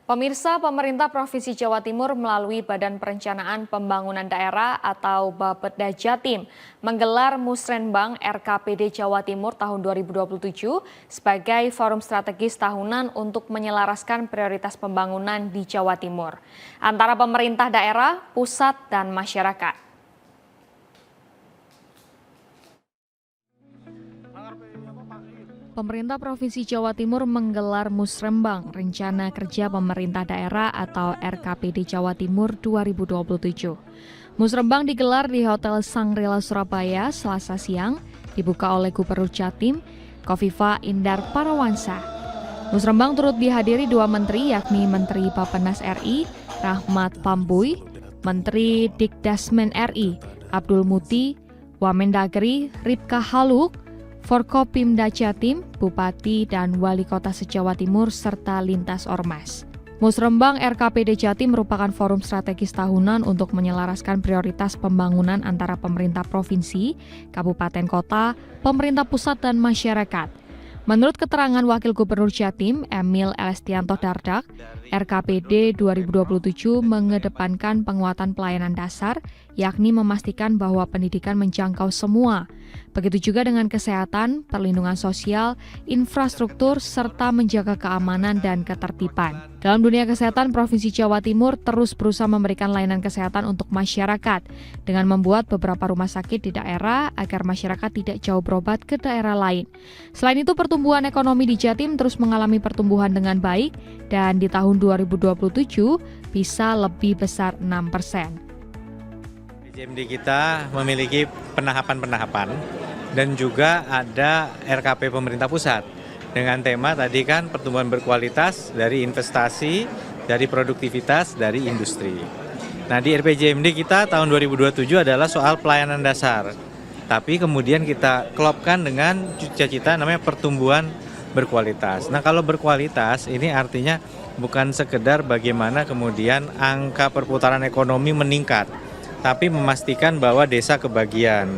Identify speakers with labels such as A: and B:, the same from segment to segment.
A: Pemirsa, pemerintah Provinsi Jawa Timur melalui Badan Perencanaan Pembangunan Daerah atau Bapeda Jatim menggelar Musrenbang RKPD Jawa Timur tahun 2027 sebagai forum strategis tahunan untuk menyelaraskan prioritas pembangunan di Jawa Timur antara pemerintah daerah, pusat, dan masyarakat. Pemerintah Provinsi Jawa Timur menggelar Musrenbang Rencana Kerja Pemerintah Daerah atau RKPD Jawa Timur 2027. Musrenbang digelar di Hotel Sangrila Surabaya Selasa siang, dibuka oleh Gubernur Jatim, Kofifa Indar Parawansa. Musrenbang turut dihadiri dua menteri, yakni Menteri Bappenas RI, Rahmat Pambui, Menteri Dikdasmen RI, Abdul Muti, Wamendagri, Ripka Haluk, Forkopimda Jatim, Bupati dan Wali Kota se-Jawa Timur, serta lintas ormas. Musrenbang RKPD Jatim merupakan forum strategis tahunan untuk menyelaraskan prioritas pembangunan antara pemerintah provinsi, kabupaten kota, pemerintah pusat, dan masyarakat. Menurut keterangan Wakil Gubernur Jatim, Emil Elestianto Dardak, RKPD 2027 mengedepankan penguatan pelayanan dasar, yakni memastikan bahwa pendidikan menjangkau semua. Begitu juga dengan kesehatan, perlindungan sosial, infrastruktur, serta menjaga keamanan dan ketertiban. Dalam dunia kesehatan, Provinsi Jawa Timur terus berusaha memberikan layanan kesehatan untuk masyarakat dengan membuat beberapa rumah sakit di daerah agar masyarakat tidak jauh berobat ke daerah lain. Selain itu, pertumbuhan ekonomi di Jatim terus mengalami pertumbuhan dengan baik dan di tahun 2027 bisa lebih besar 6%.
B: RPJMD kita memiliki penahapan-penahapan dan juga ada RKP pemerintah pusat dengan tema tadi kan pertumbuhan berkualitas dari investasi, dari produktivitas, dari industri. Nah di RPJMD kita tahun 2027 adalah soal pelayanan dasar, tapi kemudian kita klopkan dengan cita-cita namanya pertumbuhan berkualitas. Nah kalau berkualitas ini artinya bukan sekedar bagaimana kemudian angka perputaran ekonomi meningkat, tapi memastikan bahwa desa kebagian,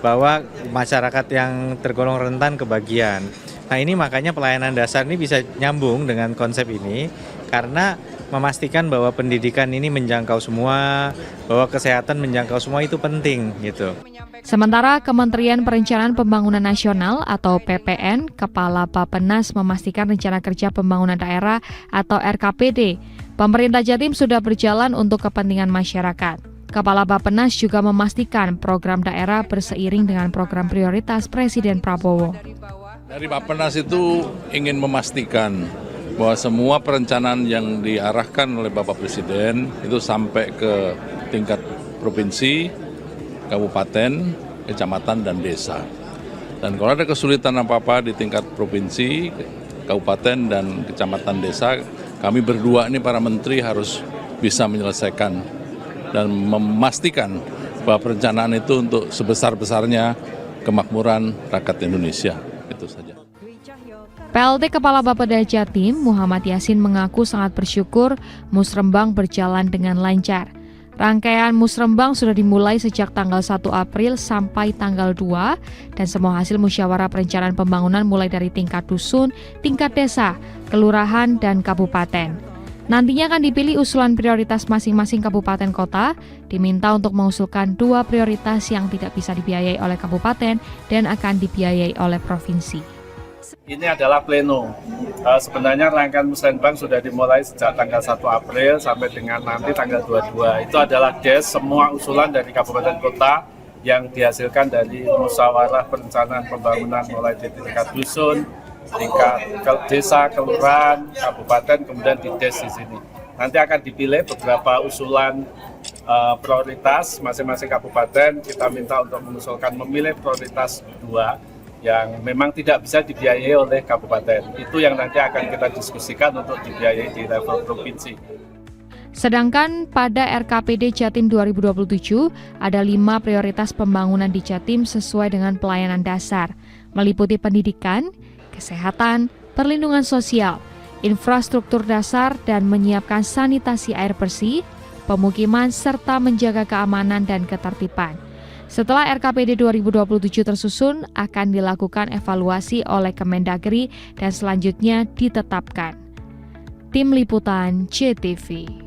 B: bahwa masyarakat yang tergolong rentan kebagian. Nah ini makanya pelayanan dasar ini bisa nyambung dengan konsep ini, karena memastikan bahwa pendidikan ini menjangkau semua, bahwa kesehatan menjangkau semua itu penting gitu.
A: Sementara Kementerian Perencanaan Pembangunan Nasional atau PPN, Kepala Bappenas memastikan rencana kerja pembangunan daerah atau RKPD, pemerintah Jatim sudah berjalan untuk kepentingan masyarakat. Kepala Bappenas juga memastikan program daerah berseiring dengan program prioritas Presiden Prabowo.
C: Dari Bappenas itu ingin memastikan bahwa semua perencanaan yang diarahkan oleh Bapak Presiden itu sampai ke tingkat provinsi, kabupaten, kecamatan, dan desa. Dan kalau ada kesulitan apa-apa di tingkat provinsi, kabupaten, dan kecamatan desa, kami berdua ini para menteri harus bisa menyelesaikan dan memastikan bahwa perencanaan itu untuk sebesar-besarnya kemakmuran rakyat Indonesia. Itu saja.
A: PLT Kepala Bapeda Jatim, Muhammad Yasin mengaku sangat bersyukur Musrenbang berjalan dengan lancar. Rangkaian Musrenbang sudah dimulai sejak tanggal 1 April sampai tanggal 2 dan semua hasil musyawarah perencanaan pembangunan mulai dari tingkat dusun, tingkat desa, kelurahan, dan kabupaten. Nantinya akan dipilih usulan prioritas masing-masing kabupaten kota, diminta untuk mengusulkan 2 prioritas yang tidak bisa dibiayai oleh kabupaten dan akan dibiayai oleh provinsi.
D: Ini adalah pleno. Sebenarnya rangkaian Musrenbang sudah dimulai sejak tanggal 1 April sampai dengan nanti tanggal 22. Itu adalah semua usulan dari kabupaten kota yang dihasilkan dari musyawarah perencanaan pembangunan mulai di tingkat dusun, tingkat desa, kelurahan, kabupaten, kemudian di des di sini. Nanti akan dipilih beberapa usulan prioritas masing-masing kabupaten. Kita minta untuk mengusulkan memilih prioritas 2 yang memang tidak bisa dibiayai oleh kabupaten. Itu yang nanti akan kita diskusikan untuk dibiayai di level provinsi.
A: Sedangkan pada RKPD Jatim 2027 ada 5 prioritas pembangunan di Jatim sesuai dengan pelayanan dasar, meliputi pendidikan, kesehatan, perlindungan sosial, infrastruktur dasar, dan menyiapkan sanitasi air bersih, pemukiman, serta menjaga keamanan dan ketertiban. Setelah RKPD 2027 tersusun, akan dilakukan evaluasi oleh Kemendagri dan selanjutnya ditetapkan. Tim Liputan JTV.